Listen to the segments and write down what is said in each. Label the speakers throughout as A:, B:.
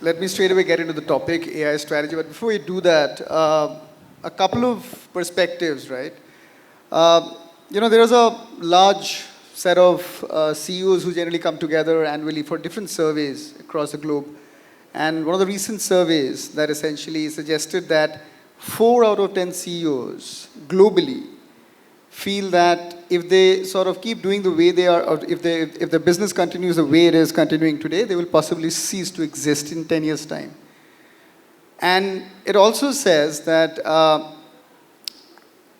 A: let me straight away get into the topic, AI strategy. But before we do that, a couple of perspectives, right? There is a large set of CEOs who generally come together annually for different surveys across the globe. And one of the recent surveys that essentially suggested that 4 out of 10 CEOs globally feel that if they sort of keep doing the way they are, or if the business continues the way it is continuing today, they will possibly cease to exist in 10 years' time. And it also says that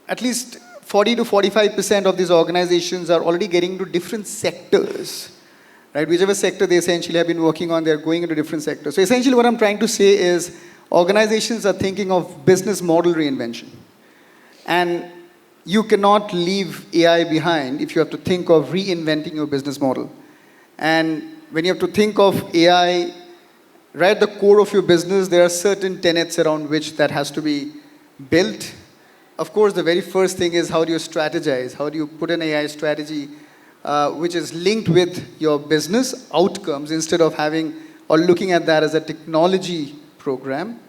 A: at least 40 to 45% of these organizations are already getting into different sectors. Right? Whichever sector they essentially have been working on, they're going into different sectors. So essentially what I'm trying to say is organizations are thinking of business model reinvention. And you cannot leave AI behind if you have to think of reinventing your business model. And when you have to think of AI right at the core of your business, there are certain tenets around which that has to be built. Of course, the very first thing is how do you strategize? How do you put an AI strategy which is linked with your business outcomes instead of having or looking at that as a technology program.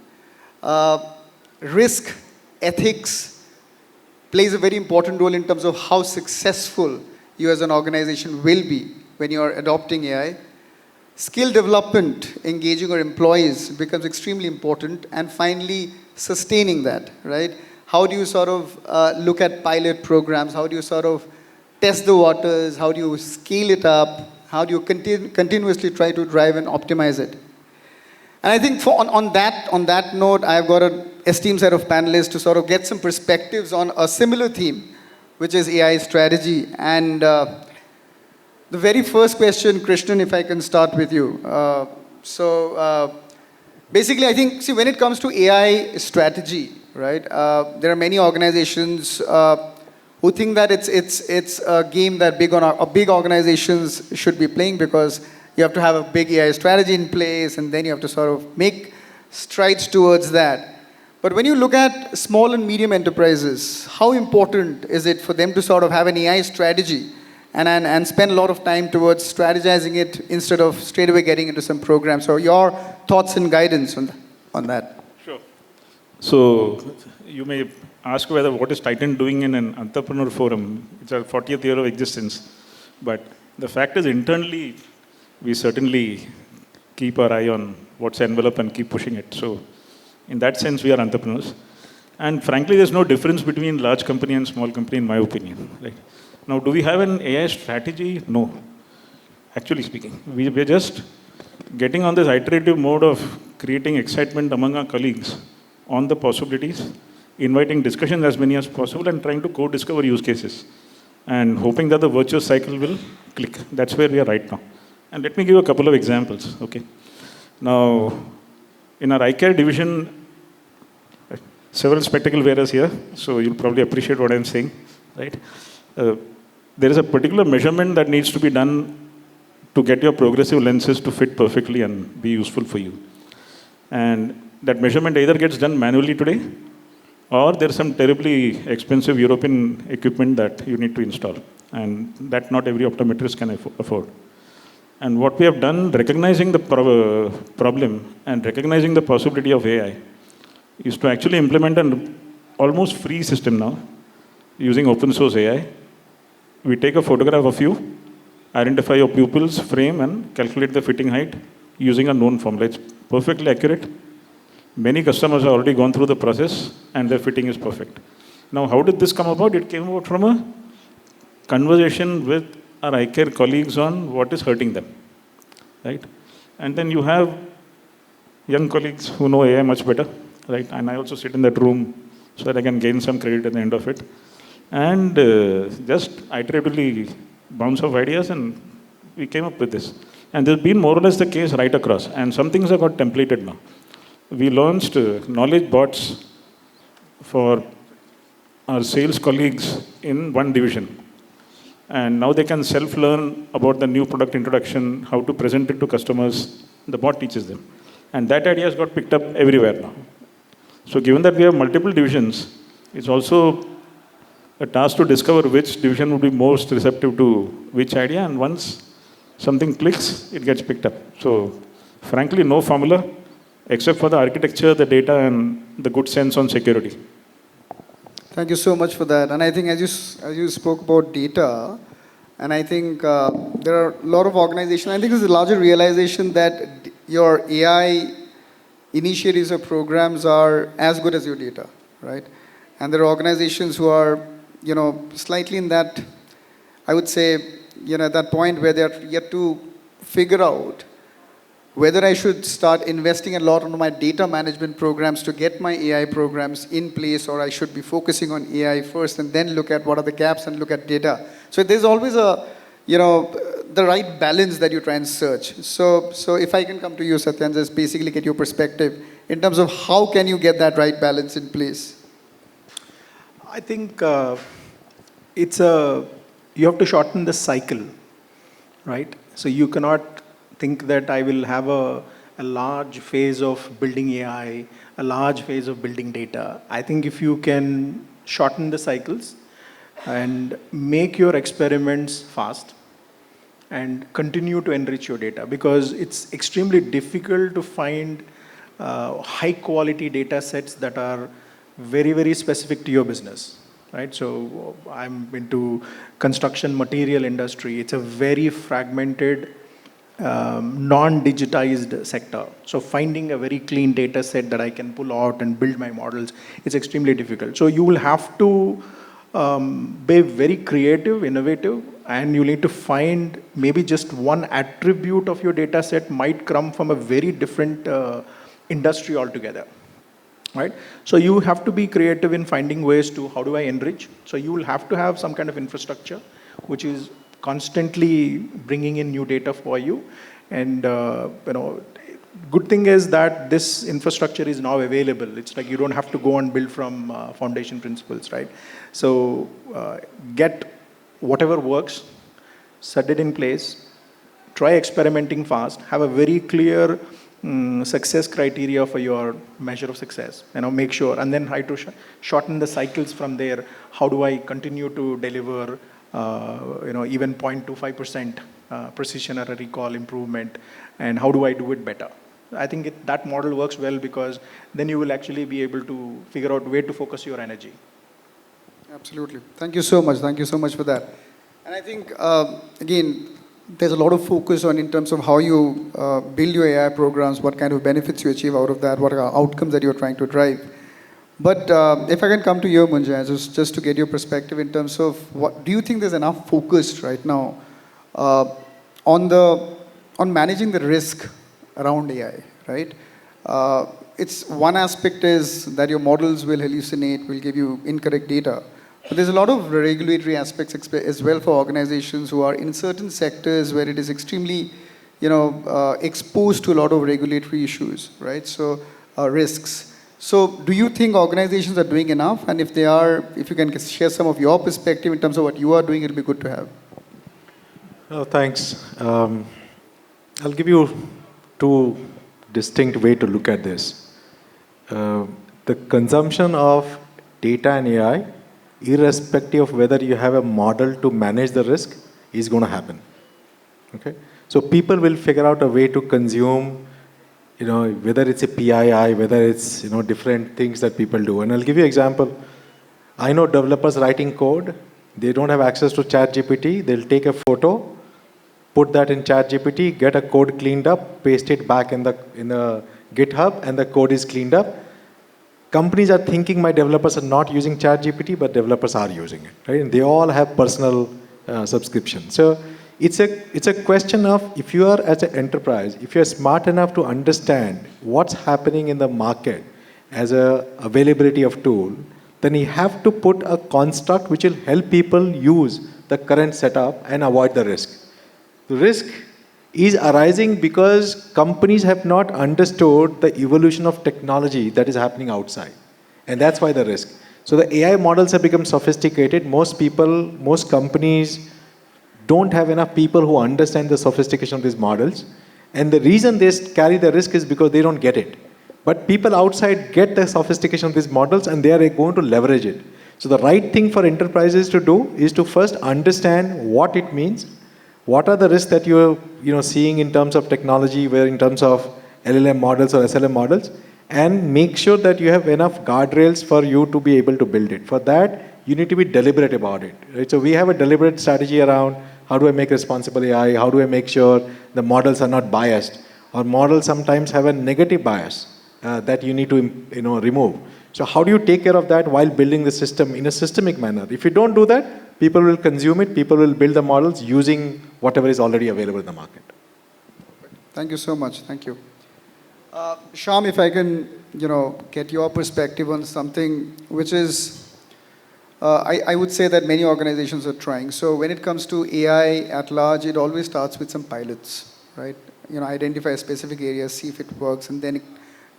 A: Risk, ethics plays a very important role in terms of how successful you as an organization will be when you are adopting AI. Skill development, engaging your employees becomes extremely important. And finally, sustaining that, right? How do you sort of look at pilot programs? How do you sort of test the waters? How do you scale it up? How do you continuously try to drive and optimize it? And I think on that note, I've got an esteemed set of panelists to sort of get some perspectives on a similar theme, which is AI strategy. And the very first question, Krishnan, if I can start with you. Basically, I think, see, when it comes to AI strategy, right, there are many organizations who think that it's a game that big organizations should be playing because you have to have a big AI strategy in place and then you have to sort of make strides towards that. But when you look at small and medium enterprises, how important is it for them to sort of have an AI strategy and spend a lot of time towards strategizing it instead of straight away getting into some program? So your thoughts and guidance on that.
B: Sure. So you may ask whether what is Titan doing in an entrepreneur forum. It's our 40th year of existence. But the fact is internally, we certainly keep our eye on what's envelope and keep pushing it. So in that sense, we are entrepreneurs. And frankly, there's no difference between large company and small company, in my opinion. Right? Now, do we have an AI strategy? No. Actually speaking, we're just getting on this iterative mode of creating excitement among our colleagues on the possibilities, inviting discussions as many as possible, and trying to co-discover use cases, and hoping that the virtuous cycle will click. That's where we are right now. And let me give a couple of examples. Okay. Now, in our eye care division, several spectacle wearers here, so you'll probably appreciate what I'm saying, right? There is a particular measurement that needs to be done to get your progressive lenses to fit perfectly and be useful for you. And that measurement either gets done manually today, or there's some terribly expensive European equipment that you need to install, and that not every optometrist can afford. And what we have done, recognizing the problem and recognizing the possibility of AI, is to actually implement an almost free system now, using open source AI. We take a photograph of you, identify your pupils, frame, and calculate the fitting height using a known formula. It's perfectly accurate. Many customers have already gone through the process, and their fitting is perfect. Now, how did this come about? It came about from a conversation with our eye care colleagues on what is hurting them, right? And then you have young colleagues who know AI much better, right? And I also sit in that room so that I can gain some credit at the end of it. And just iteratively bounce off ideas, and we came up with this. And there's been more or less the case right across. And some things have got templated now. We launched knowledge bots for our sales colleagues in one division. And now they can self-learn about the new product introduction, how to present it to customers. The bot teaches them. And that idea has got picked up everywhere now. So given that we have multiple divisions, it's also a task to discover which division would be most receptive to which idea. And once something clicks, it gets picked up. So Frankly, no formula, except for the architecture, the data, and the good sense on security.
A: Thank you so much for that. And I think as you spoke about data, and I think there are a lot of organizations, I think there's a larger realization that your AI initiatives or programs are as good as your data, right? And there are organizations who are, slightly in that, I would say, at that point where they're yet to figure out whether I should start investing a lot on my data management programs to get my AI programs in place, or I should be focusing on AI first and then look at what are the gaps and look at data. So there's always the right balance that you try and search. So if I can come to you, Satya, and just basically get your perspective in terms of how can you get that right balance in place?
C: I think you have to shorten the cycle, right? So you cannot think that I will have a large phase of building AI, a large phase of building data. I think if you can shorten the cycles and make your experiments fast and continue to enrich your data, because it's extremely difficult to find high quality data sets that are very, very specific to your business. Right, so I'm into construction material industry. It's a very fragmented, non-digitized sector. So finding a very clean data set that I can pull out and build my models is extremely difficult. So you will have to be very creative, innovative, and you need to find maybe just one attribute of your data set might come from a very different industry altogether. Right? So you have to be creative in finding ways to how do I enrich. So you will have to have some kind of infrastructure which is constantly bringing in new data for you. And good thing is that this infrastructure is now available. It's like you don't have to go and build from foundation principles, right? So get whatever works, set it in place, try experimenting fast, have a very clear success criteria for your measure of success, make sure, and then try to shorten the cycles from there. How do I continue to deliver, even 0.25% precision error recall improvement, and how do I do it better? I think that model works well, because then you will actually be able to figure out where to focus your energy.
A: Absolutely. Thank you so much. Thank you so much for that. And I think, again, there's a lot of focus on in terms of how you build your AI programs, what kind of benefits you achieve out of that, what are outcomes that you're trying to drive. But if I can come to you, Munjay, just to get your perspective in terms of what do you think there's enough focus right now on managing the risk around AI, right? It's one aspect is that your models will hallucinate, will give you incorrect data. But there's a lot of regulatory aspects as well for organizations who are in certain sectors where it is extremely, exposed to a lot of regulatory issues, right? So risks. So do you think organizations are doing enough? And if they are, if you can share some of your perspective in terms of what you are doing, it'll be good to have.
D: Oh, thanks. I'll give you two distinct ways to look at this. The consumption of data and AI, irrespective of whether you have a model to manage the risk, is going to happen. Okay? So people will figure out a way to consume, whether it's a PII, whether it's, different things that people do. And I'll give you an example. I know developers writing code, they don't have access to ChatGPT. They'll take a photo, put that in ChatGPT, get a code cleaned up, paste it back in the GitHub, and the code is cleaned up. Companies are thinking my developers are not using ChatGPT, but developers are using it, right? And they all have personal subscription. So it's a question of, if you are as an enterprise, if you're smart enough to understand what's happening in the market as a availability of tool, then you have to put a construct which will help people use the current setup and avoid the risk. The risk is arising because companies have not understood the evolution of technology that is happening outside. And that's why the risk. So the AI models have become sophisticated. Most companies don't have enough people who understand the sophistication of these models. And the reason they carry the risk is because they don't get it. But people outside get the sophistication of these models and they are going to leverage it. So the right thing for enterprises to do is to first understand what it means, What are the risks that you're seeing in terms of technology, where in terms of LLM models or SLM models, and make sure that you have enough guardrails for you to be able to build it. For that, you need to be deliberate about it. Right? So we have a deliberate strategy around how do I make responsible AI, how do I make sure the models are not biased, or models sometimes have a negative bias that you need to remove. So how do you take care of that while building the system in a systemic manner? If you don't do that, people will consume it, people will build the models using whatever is already available in the market.
A: Thank you so much. Thank you. Shyam, if I can, get your perspective on something which is, I would say that many organizations are trying. So when it comes to AI at large, it always starts with some pilots, right? Identify a specific area, see if it works, and then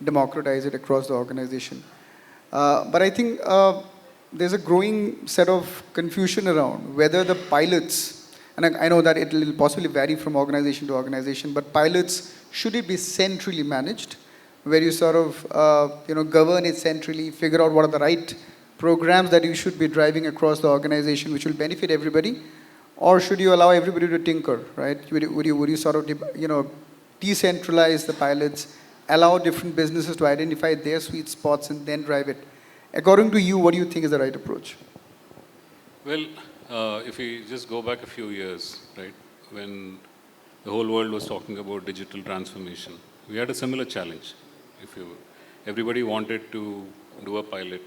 A: democratize it across the organization. But I think there's a growing set of confusion around whether the pilots, and I know that it will possibly vary from organization to organization, but pilots, should it be centrally managed, where you sort of govern it centrally, figure out what are the right programs that you should be driving across the organization which will benefit everybody, or should you allow everybody to tinker, right? Would you sort of decentralize the pilots, allow different businesses to identify their sweet spots and then drive it? According to you, what do you think is the right approach?
E: Well, if we just go back a few years, right, when the whole world was talking about digital transformation, we had a similar challenge. Everybody wanted to do a pilot.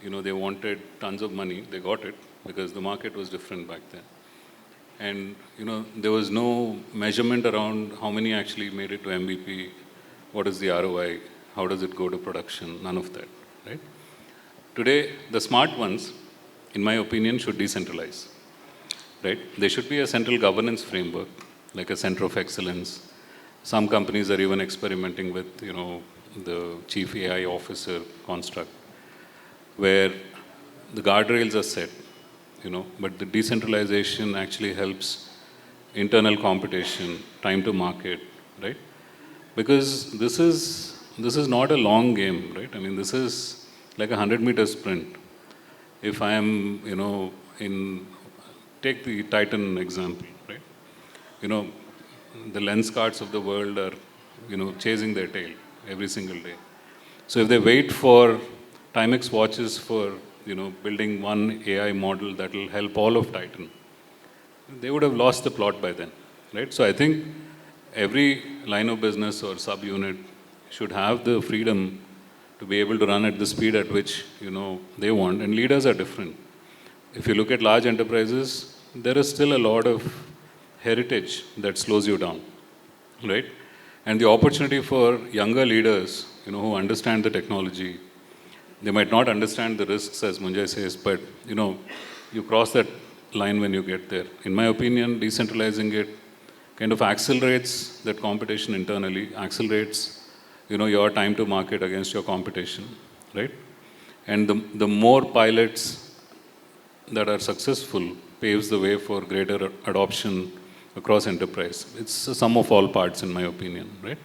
E: They wanted tons of money. They got it because the market was different back then. And, there was no measurement around how many actually made it to MVP, what is the ROI, how does it go to production, none of that, right? Today, the smart ones, in my opinion, should decentralize, right? There should be a central governance framework, like a center of excellence. Some companies are even experimenting with, the chief AI officer construct, where the guardrails are set, but the decentralization actually helps internal competition, time to market, right? Because this is not a long game, right? I mean, this is like a 100-meter sprint. If I am, take the Titan example, right? The lens cards of the world are, chasing their tail every single day. So if they wait for Timex watches for, building one AI model that will help all of Titan, they would have lost the plot by then, right? So I think every line of business or subunit should have the freedom to be able to run at the speed at which, they want. And leaders are different. If you look at large enterprises, there is still a lot of heritage that slows you down, right? And the opportunity for younger leaders, who understand the technology, they might not understand the risks, as Munjay says, but, you cross that line when you get there. In my opinion, decentralizing it kind of accelerates that competition internally, accelerates, your time to market against your competition, right? And the more pilots that are successful paves the way for greater adoption across enterprise. It's a sum of all parts, in my opinion, right?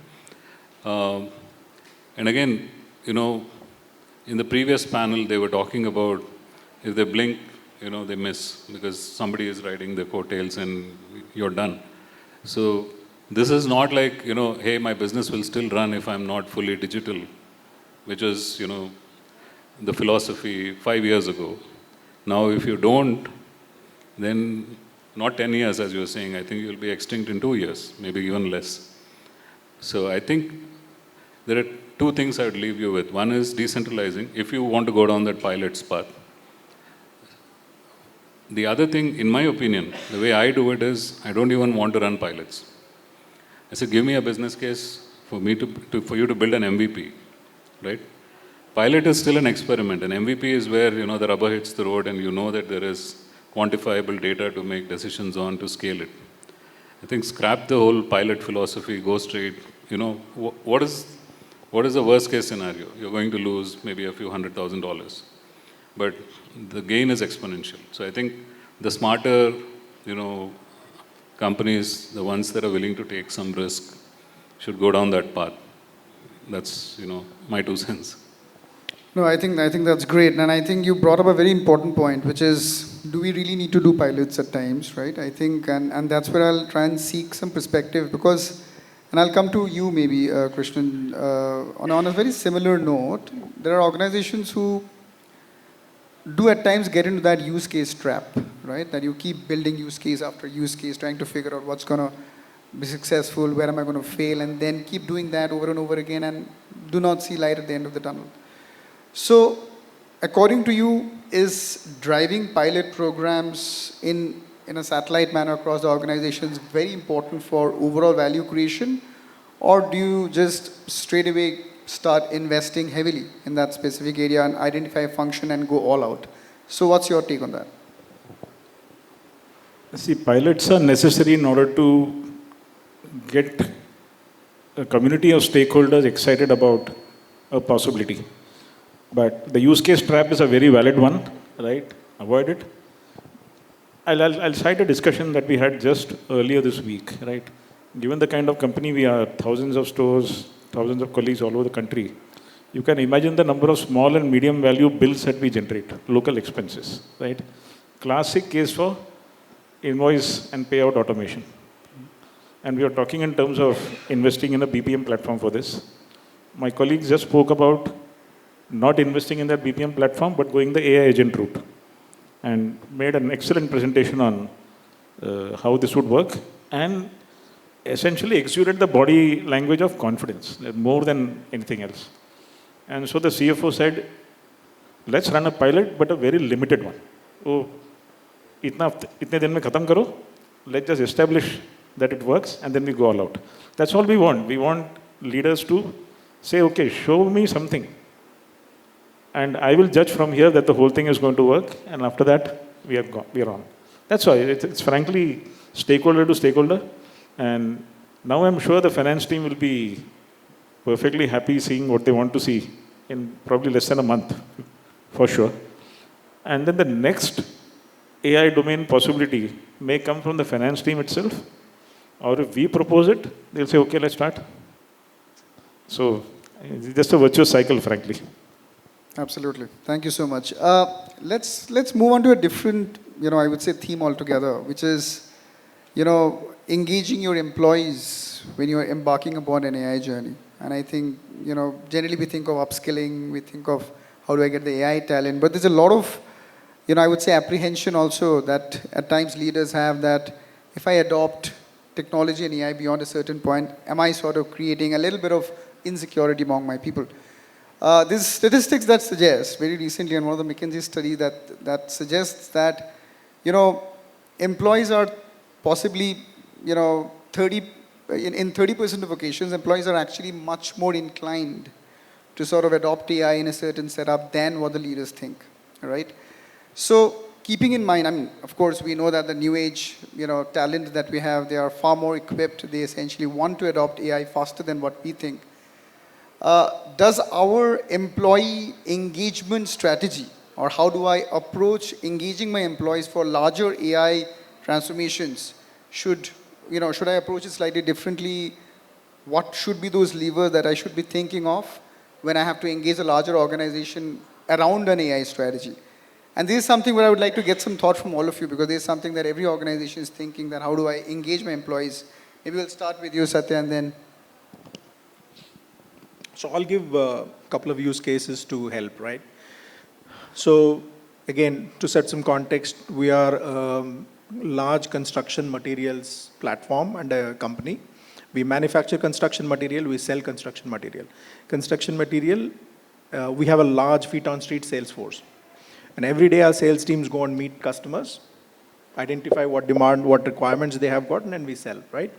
E: And again, in the previous panel, they were talking about if they blink, they miss because somebody is riding the coattails and you're done. So this is not like, hey, my business will still run if I'm not fully digital, which was, the philosophy 5 years ago. Now, if you don't, then not 10 years, as you were saying, I think you'll be extinct in 2 years, maybe even less. So I think there are two things I would leave you with. One is decentralizing, if you want to go down that pilot's path. The other thing, in my opinion, the way I do it is, I don't even want to run pilots. I said, give me a business case for you to build an MVP, right? Pilot is still an experiment. An MVP is where, the rubber hits the road and you know that there is quantifiable data to make decisions on to scale it. I think scrap the whole pilot philosophy, go straight. What is the worst case scenario? You're going to lose maybe a few $100,000. But the gain is exponential. So I think the smarter, companies, the ones that are willing to take some risk, should go down that path. That's, my 2 cents.
A: No, I think that's great. And I think you brought up a very important point, which is do we really need to do pilots at times, right? I think, and that's where I'll try and seek some perspective because, and I'll come to you maybe, Krishnan, on a very similar note, there are organizations who do at times get into that use case trap, right? That you keep building use case after use case, trying to figure out what's going to be successful, where am I going to fail, and then keep doing that over and over again and do not see light at the end of the tunnel. So, according to you, is driving pilot programs in a satellite manner across the organizations very important for overall value creation? Or do you just straight away start investing heavily in that specific area and identify a function and go all out? So what's your take on that?
B: See, pilots are necessary in order to get a community of stakeholders excited about a possibility. But the use case trap is a very valid one, right? Avoid it. I'll cite a discussion that we had just earlier this week, right? Given the kind of company we are, thousands of stores, thousands of colleagues all over the country, you can imagine the number of small and medium value bills that we generate, local expenses, right? Classic case for invoice and payout automation. And we are talking in terms of investing in a BPM platform for this. My colleagues just spoke about not investing in that BPM platform, but going the AI agent route, and made an excellent presentation on how this would work, and essentially exuded the body language of confidence, more than anything else. And so the CFO said, let's run a pilot, but a very limited one. Oh, itne din mein khatam karo, let's just establish that it works, and then we go all out. That's all we want. We want leaders to say, okay, show me something. And I will judge from here that the whole thing is going to work, and after that, we are on. That's why it's frankly stakeholder to stakeholder. And now I'm sure the finance team will be perfectly happy seeing what they want to see in probably less than a month, for sure. And then the next AI domain possibility may come from the finance team itself, or if we propose it, they'll say, okay, let's start. So it's just a virtuous cycle, frankly.
A: Absolutely. Thank you so much. Let's move on to a different, I would say theme altogether, which is, engaging your employees when you're embarking upon an AI journey. And I think, generally we think of upskilling, we think of how do I get the AI talent, but there's a lot of, I would say apprehension also that at times leaders have that if I adopt technology and AI beyond a certain point, am I sort of creating a little bit of insecurity among my people? There's statistics that suggest, very recently in one of the McKinsey study that suggests that, employees are possibly, 30% of occasions, employees are actually much more inclined to sort of adopt AI in a certain setup than what the leaders think, right? So keeping in mind, of course, we know that the new age, talent that we have, they are far more equipped. They essentially want to adopt AI faster than what we think. Does our employee engagement strategy, or how do I approach engaging my employees for larger AI transformations? Should I approach it slightly differently? What should be those levers that I should be thinking of when I have to engage a larger organization around an AI strategy? And this is something where I would like to get some thought from all of you, because this is something that every organization is thinking, that how do I engage my employees? Maybe we'll start with you, Satya, and then...
C: So I'll give a couple of use cases to help, right? So again, to set some context, we are a large construction materials platform and a company. We manufacture construction material, we sell construction material. Construction material, we have a large feet on street sales force. And every day our sales teams go and meet customers, identify what demand, what requirements they have gotten, and we sell, right?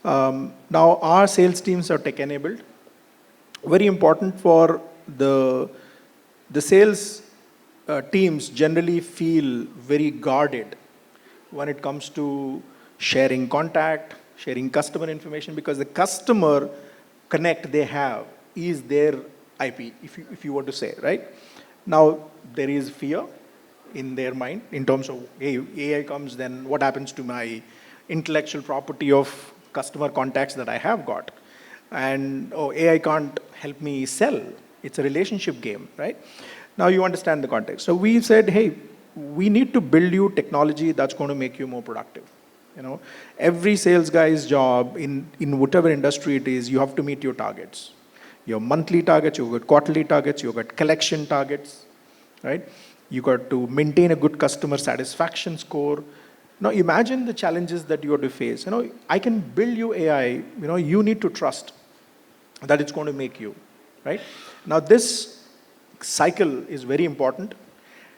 C: Now our sales teams are tech enabled. Very important for the sales teams generally feel very guarded when it comes to sharing contact, sharing customer information, because the customer connect they have is their IP, if you were to say, right? Now, there is fear in their mind in terms of, hey, AI comes, then what happens to my intellectual property of customer contacts that I have got? And, oh, AI can't help me sell. It's a relationship game, right? Now you understand the context. So we said, hey, we need to build you technology that's going to make you more productive. You know, every sales guy's job in whatever industry it is, you have to meet your targets. Your monthly targets, you've got quarterly targets, you've got collection targets, right? You got to maintain a good customer satisfaction score. Now imagine the challenges that you have to face. You know, I can build you AI, you know, you need to trust that it's going to make you, right? Now this cycle is very important,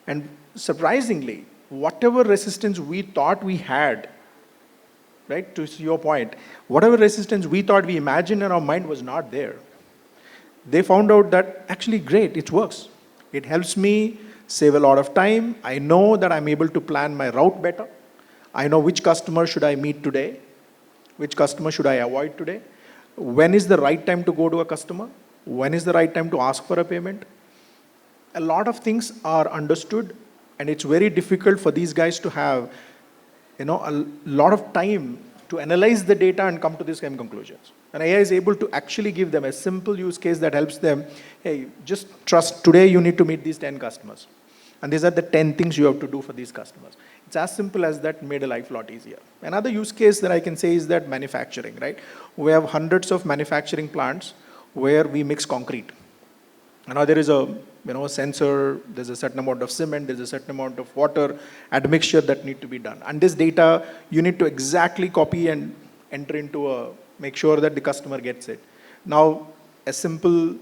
C: and surprisingly, whatever resistance we thought we had, right, to your point, whatever resistance we thought we imagined in our mind was not there. They found out that actually great, it works. It helps me save a lot of time. I know that I'm able to plan my route better. I know which customer should I meet today, which customer should I avoid today, when is the right time to go to a customer, when is the right time to ask for a payment. A lot of things are understood, and it's very difficult for these guys to have, you know, a lot of time to analyze the data and come to these kind of conclusions. And AI is able to actually give them a simple use case that helps them, hey, just trust, today you need to meet these 10 customers. And these are the 10 things you have to do for these customers. It's as simple as that, made a life a lot easier. Another use case that I can say is that manufacturing, right? We have hundreds of manufacturing plants where we mix concrete. Now there is a sensor, there's a certain amount of cement, there's a certain amount of water, admixture that need to be done. And this data, you need to exactly copy and enter into make sure that the customer gets it. Now, a simple,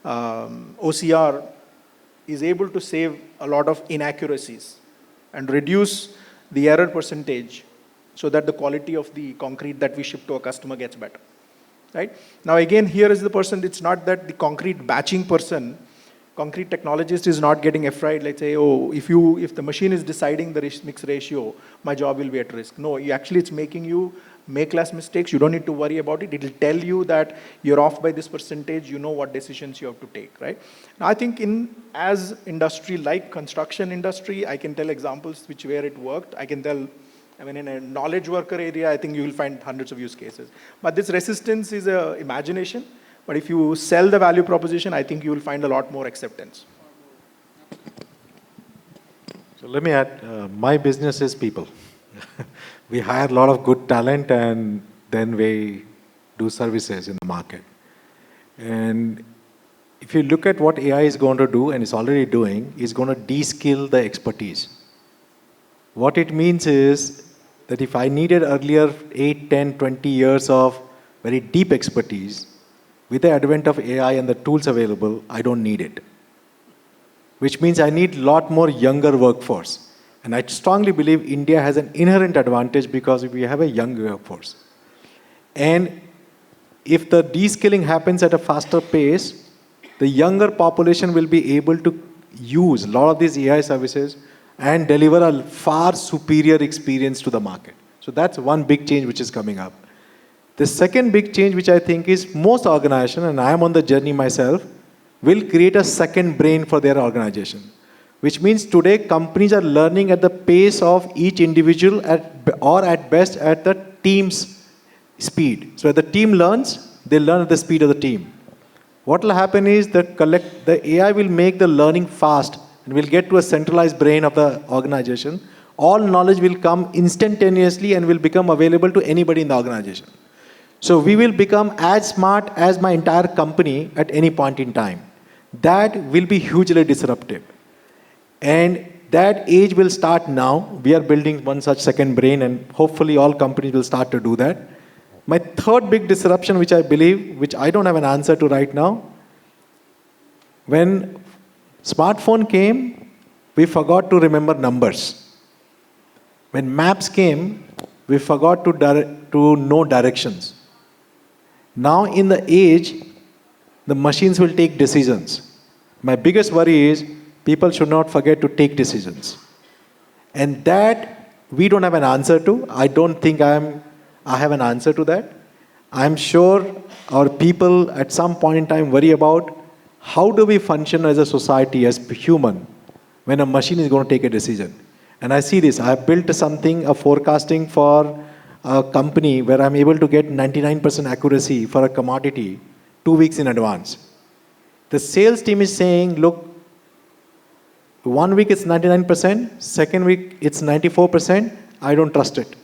C: OCR is able to save a lot of inaccuracies and reduce the error percentage so that the quality of the concrete that we ship to a customer gets better. Right? Now again, here is the person, it's not that the concrete batching person, concrete technologist is not getting afraid, let's say, oh, if the machine is deciding the mix ratio, my job will be at risk. No, actually it's making you make less mistakes, you don't need to worry about it, it will tell you that you're off by this percentage, you know what decisions you have to take, right? Now I think as industry like construction industry, I can tell examples where it worked, I can tell, in a knowledge worker area, I think you will find hundreds of use cases. But this resistance is an imagination. But if you sell the value proposition, I think you will find a lot more acceptance.
D: So let me add, my business is people. We hire a lot of good talent and then we do services in the market. And if you look at what AI is going to do, and it's already doing, it's going to de-skill the expertise. What it means is that if I needed earlier 8, 10, 20 years of very deep expertise, with the advent of AI and the tools available, I don't need it. Which means I need a lot more younger workforce. And I strongly believe India has an inherent advantage because we have a young workforce. And if the de-skilling happens at a faster pace, the younger population will be able to use a lot of these AI services and deliver a far superior experience to the market. So that's one big change which is coming up. The second big change which I think is most organizations, and I am on the journey myself, will create a second brain for their organization. Which means today companies are learning at the pace of each individual or at best at the team's speed. So as the team learns, they learn at the speed of the team. What will happen is that the AI will make the learning fast and we'll get to a centralized brain of the organization. All knowledge will come instantaneously and will become available to anybody in the organization. So we will become as smart as my entire company at any point in time. That will be hugely disruptive. And that age will start now. We are building one such second brain and hopefully all companies will start to do that. My third big disruption, which I believe, which I don't have an answer to right now, when smartphone came, we forgot to remember numbers. When maps came, we forgot to know directions. Now in the age, the machines will take decisions. My biggest worry is people should not forget to take decisions. And that we don't have an answer to. I don't think I have an answer to that. I'm sure our people at some point in time worry about how do we function as a society, as human, when a machine is going to take a decision. And I see this. I have built something, a forecasting for a company where I'm able to get 99% accuracy for a commodity 2 weeks in advance. The sales team is saying, look, 1 week it's 99%, second week it's 94%, I don't trust it.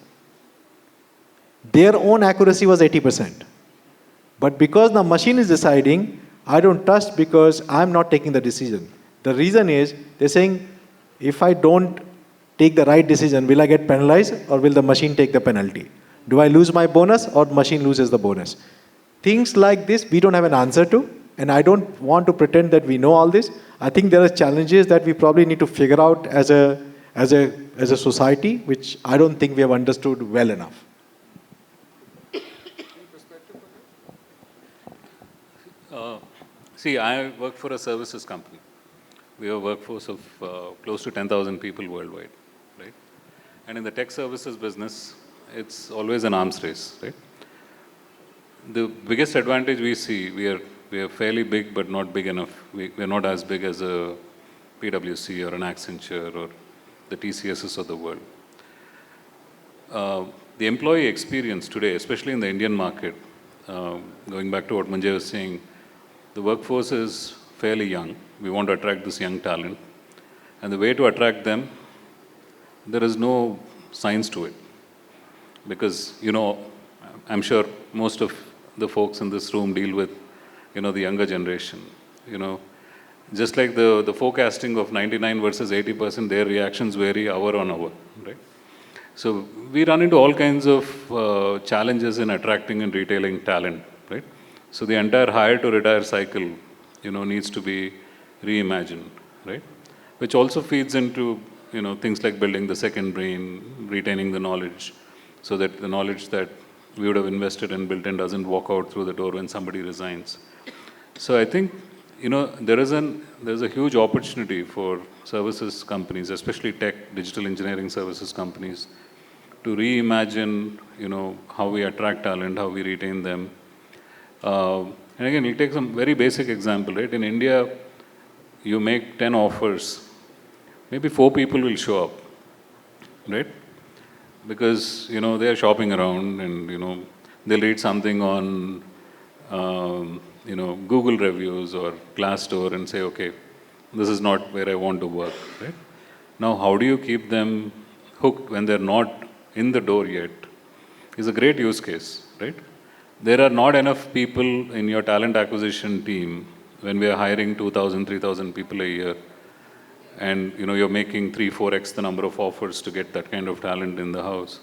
D: Their own accuracy was 80%. But because the machine is deciding, I don't trust because I'm not taking the decision. The reason is, they're saying, if I don't take the right decision, will I get penalized or will the machine take the penalty? Do I lose my bonus or machine loses the bonus? Things like this, we don't have an answer to, and I don't want to pretend that we know all this. I think there are challenges that we probably need to figure out as a society, which I don't think we have understood well enough.
E: See, I work for a services company. We have a workforce of close to 10,000 people worldwide, right? And in the tech services business, it's always an arms race, right? The biggest advantage we see, we are fairly big, but not big enough. We're not as big as a PwC or an Accenture or the TCSs of the world. The employee experience today, especially in the Indian market, going back to what Munjay was saying, the workforce is fairly young. We want to attract this young talent. And the way to attract them, there is no science to it. Because, I'm sure most of the folks in this room deal with, the younger generation. Just like the forecasting of 99 versus 80%, their reactions vary hour on hour, right? So we run into all kinds of challenges in attracting and retaining talent, right? So the entire hire to retire cycle, needs to be reimagined, right? Which also feeds into, things like building the second brain, retaining the knowledge, so that the knowledge that we would have invested and built in doesn't walk out through the door when somebody resigns. So I think, there's a huge opportunity for services companies, especially tech, digital engineering services companies, to reimagine, how we attract talent, how we retain them. And again, we'll take some very basic example, right? In India, you make 10 offers, maybe 4 people will show up, right? Because, they are shopping around and, they'll read something on, Google reviews or Glassdoor and say, okay, this is not where I want to work, right? Now, how do you keep them hooked when they're not in the door yet? Is a great use case, right? There are not enough people in your talent acquisition team when we are hiring 2,000, 3,000 people a year, and you're making 3-4x the number of offers to get that kind of talent in the house.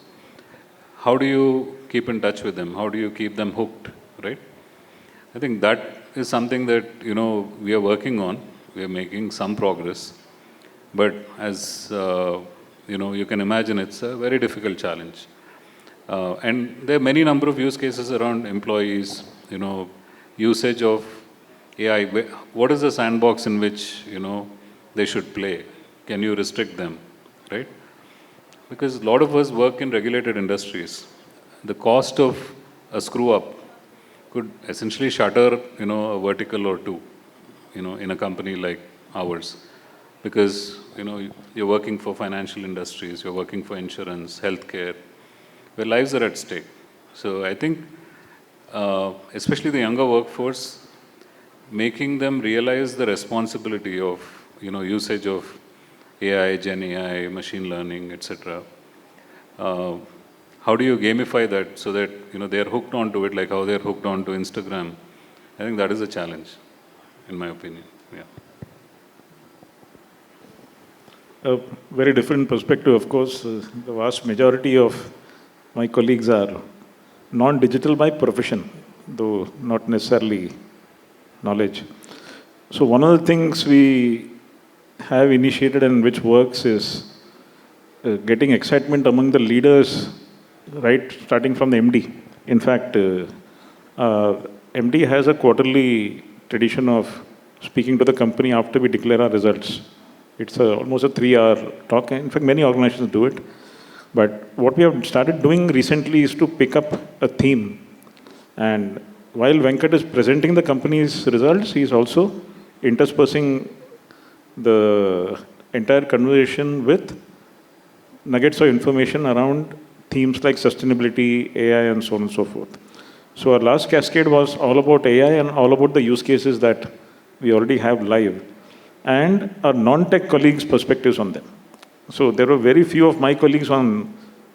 E: How do you keep in touch with them? How do you keep them hooked, right? I think that is something that we are working on. We are making some progress, but as you can imagine, it's a very difficult challenge. And there are many number of use cases around employees, usage of AI. What is the sandbox in which, they should play? Can you restrict them, right? Because a lot of us work in regulated industries. The cost of a screw up could essentially shutter, a vertical or two, in a company like ours. Because, you're working for financial industries, you're working for insurance, healthcare, where lives are at stake. So I think, especially the younger workforce, making them realize the responsibility of, usage of AI, Gen AI, machine learning, etc. How do you gamify that so that, they're hooked onto it, like how they're hooked onto Instagram? I think that is a challenge, in my opinion. Yeah.
B: A very different perspective, of course. The vast majority of my colleagues are non-digital by profession, though not necessarily knowledge. So one of the things we have initiated and which works is getting excitement among the leaders, right, starting from the MD. In fact, MD has a quarterly tradition of speaking to the company after we declare our results. It's almost a 3-hour talk. In fact, many organizations do it. But what we have started doing recently is to pick up a theme. And while Venkat is presenting the company's results, he is also interspersing the entire conversation with nuggets of information around themes like sustainability, AI, and so on and so forth. So our last cascade was all about AI and all about the use cases that we already have live. and our non-tech colleagues' perspectives on them. So there were very few of my colleagues on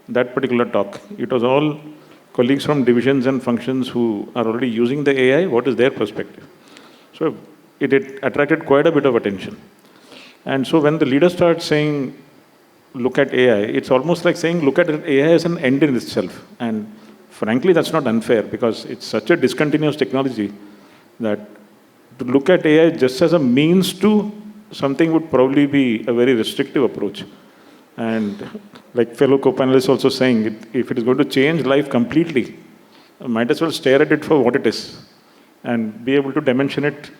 B: that particular talk. It was all colleagues from divisions and functions who are already using the AI, what is their perspective. So it attracted quite a bit of attention. And so when the leader starts saying, look at AI, it's almost like saying, look at AI as an end in itself. And frankly, that's not unfair because it's such a discontinuous technology that to look at AI just as a means to something would probably be a very restrictive approach. And like fellow co-panelists also saying, if it is going to change life completely, might as well stare at it for what it is and be able to dimension it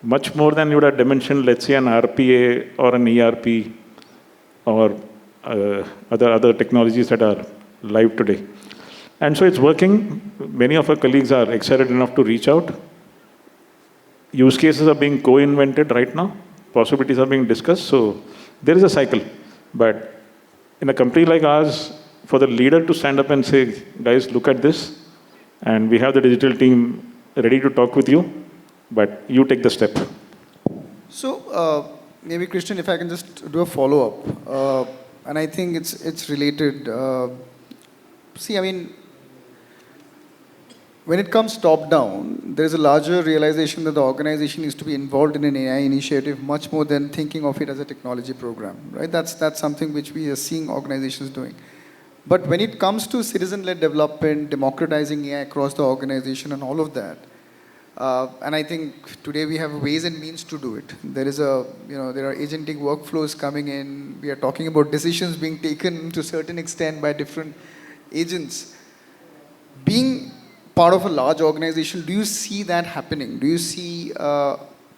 B: much more than you would have dimensioned, let's say, an RPA or an ERP or other technologies that are live today. And so it's working. Many of our colleagues are excited enough to reach out. Use cases are being co-invented right now. Possibilities are being discussed. So there is a cycle. But in a company like ours, for the leader to stand up and say, guys, look at this, and we have the digital team ready to talk with you, but you take the step.
A: So maybe, Krishnan, if I can just do a follow-up. And I think it's related. See, I mean, when it comes top-down, there's a larger realization that the organization needs to be involved in an AI initiative much more than thinking of it as a technology program, right? That's something which we are seeing organizations doing. But when it comes to citizen-led development, democratizing AI across the organization and all of that, and I think today we have ways and means to do it. There are agentic workflows coming in. We are talking about decisions being taken to a certain extent by different agents. Being part of a large organization, do you see that happening? Do you see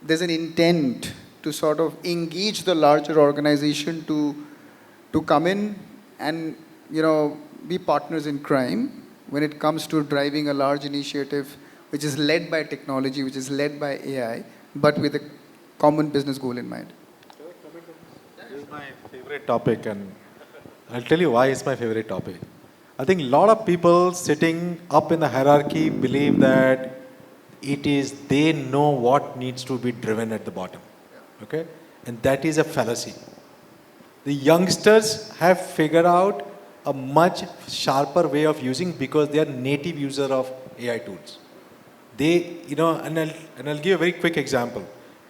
A: there's an intent to sort of engage the larger organization to come in and be partners in crime when it comes to driving a large initiative which is led by technology, which is led by AI, but with a common business goal in mind?
D: This is my favorite topic, and I'll tell you why it's my favorite topic. I think a lot of people sitting up in the hierarchy believe that they know what needs to be driven at the bottom. Okay? And that is a fallacy. The youngsters have figured out a much sharper way of using because they are native user of AI tools. And I'll give a very quick example.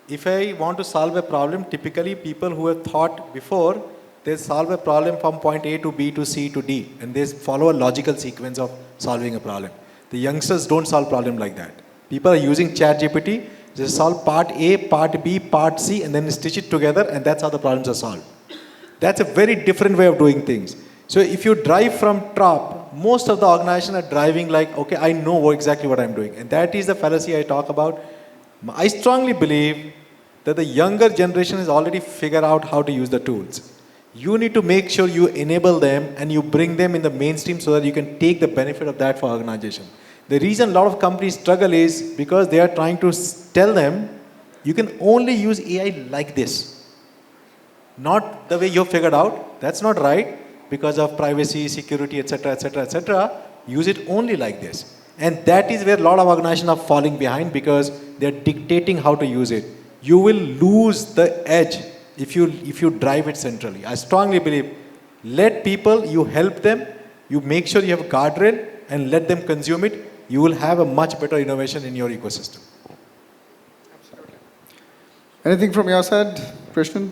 D: If I want to solve a problem, typically people who have thought before, they solve a problem from point A to B to C to D, and they follow a logical sequence of solving a problem. The youngsters don't solve problem like that. People are using ChatGPT, they solve part A, part B, part C, and then stitch it together, and that's how the problems are solved. That's a very different way of doing things. So if you drive from top, most of the organizations are driving like, okay, I know exactly what I'm doing. And that is the fallacy I talk about. I strongly believe that the younger generation has already figured out how to use the tools. You need to make sure you enable them and you bring them in the mainstream so that you can take the benefit of that for organization. The reason a lot of companies struggle is because they are trying to tell them, you can only use AI like this. Not the way you figured out. That's not right. Because of privacy, security, etc., etc., etc., use it only like this. And that is where a lot of organizations are falling behind because they're dictating how to use it. You will lose the edge if you drive it centrally. I strongly believe, let people, you help them, you make sure you have a guardrail and let them consume it. You will have a much better innovation in your ecosystem.
A: Absolutely. Anything from your side, Krishnan?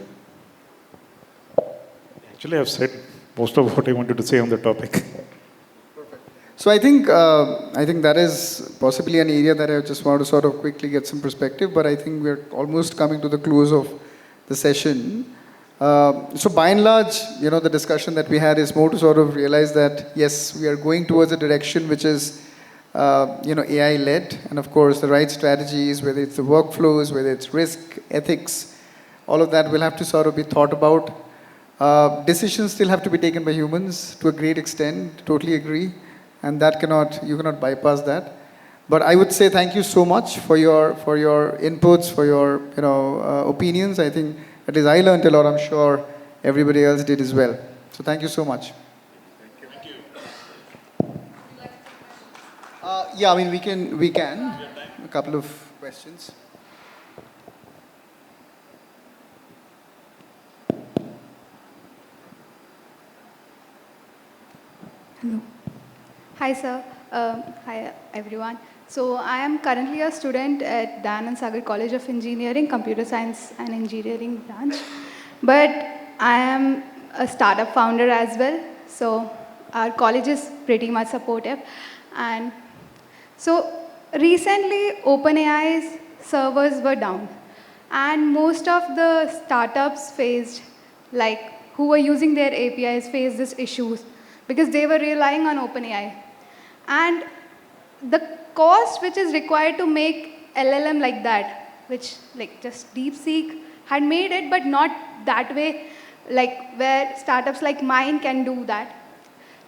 B: Actually, I've said most of what I wanted to say on the topic.
A: Perfect. So I think that is possibly an area that I just want to sort of quickly get some perspective, but I think we're almost coming to the close of the session. So by and large, the discussion that we had is more to sort of realize that, yes, we are going towards a direction which is, AI-led, and of course the right strategies, whether it's the workflows, whether it's risk, ethics, all of that will have to sort of be thought about. Decisions still have to be taken by humans to a great extent, totally agree, and you cannot bypass that. But I would say thank you so much for your inputs, for your opinions. I think at least I learned a lot. I'm sure everybody else did as well. So thank you so much. Thank you. Yeah, I mean we can. A couple of questions.
F: Hello. Hi, sir. Hi, everyone. So, I am currently a student at Dayanand Sagar College of Engineering, Computer Science and Engineering branch. But I am a startup founder as well. So, our college is pretty much supportive. And so, recently, OpenAI's servers were down. And most of the startups faced, like, who were using their APIs faced these issues because they were relying on OpenAI. And the cost which is required to make LLM like that, which like just DeepSeek had made it, but not that way, like where startups like mine can do that.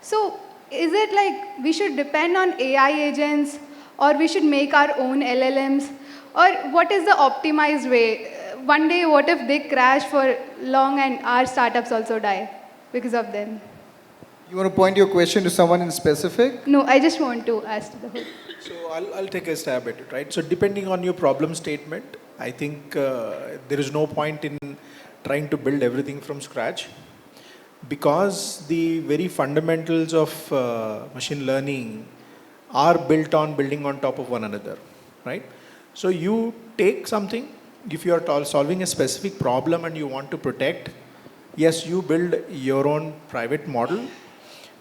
F: So is it like we should depend on AI agents or we should make our own LLMs? Or what is the optimized way? One day, what if they crash for long and our startups also die because of them?
A: You want to point your question to someone in specific?
F: No, I just want to ask the whole.
C: So I'll take a stab at it, right? So depending on your problem statement, I think there is no point in trying to build everything from scratch because the very fundamentals of machine learning are built on building on top of one another, right? So you take something, if you are solving a specific problem and you want to protect, yes, you build your own private model.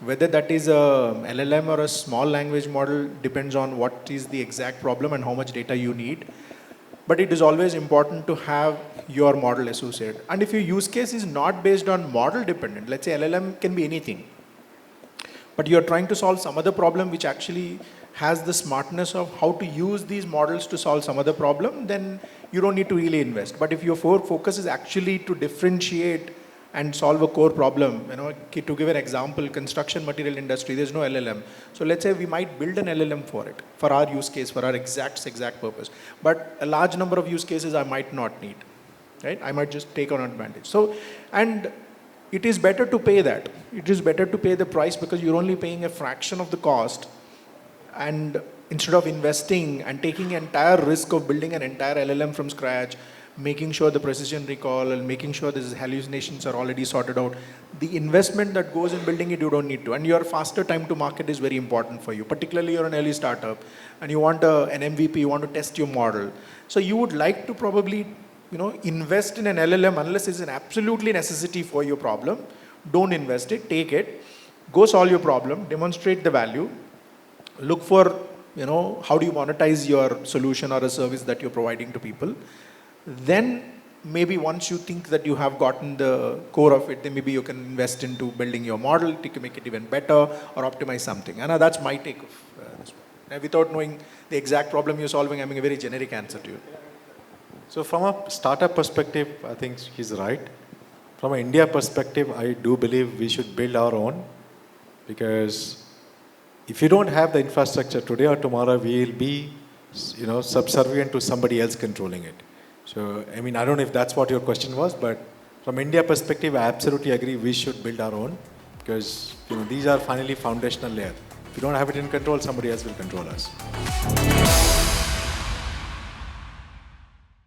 C: Whether that is a LLM or a small language model depends on what is the exact problem and how much data you need. But it is always important to have your model associated. And if your use case is not based on model dependent, let's say LLM can be anything, but you're trying to solve some other problem which actually has the smartness of how to use these models to solve some other problem, then you don't need to really invest. But if your focus is actually to differentiate and solve a core problem, to give an example, construction material industry, there's no LLM. So let's say we might build an LLM for it, for our use case, for our exact purpose. But a large number of use cases I might not need, right? I might just take on advantage. So, and it is better to pay that. It is better to pay the price because you're only paying a fraction of the cost, and instead of investing and taking entire risk of building an entire LLM from scratch, making sure the precision recall and making sure these hallucinations are already sorted out. The investment that goes in building it, you don't need to. And your faster time to market is very important for you. Particularly you're an early startup and you want an MVP, you want to test your model. So you would like to probably invest in an LLM unless it's an absolutely necessity for your problem. Don't invest it, take it, go solve your problem, demonstrate the value, look for, how do you monetize your solution or a service that you're providing to people. Then maybe once you think that you have gotten the core of it, then maybe you can invest into building your model to make it even better or optimize something. And that's my take of this one. Without knowing the exact problem you're solving, I'm giving a very generic answer to you.
D: So from a startup perspective, I think he's right. From an India perspective, I do believe we should build our own, because if you don't have the infrastructure today or tomorrow, we will be subservient to somebody else controlling it. So, I don't know if that's what your question was, but from India perspective, I absolutely agree we should build our own, because these are finally foundational layer. If you don't have it in control, somebody else will control us.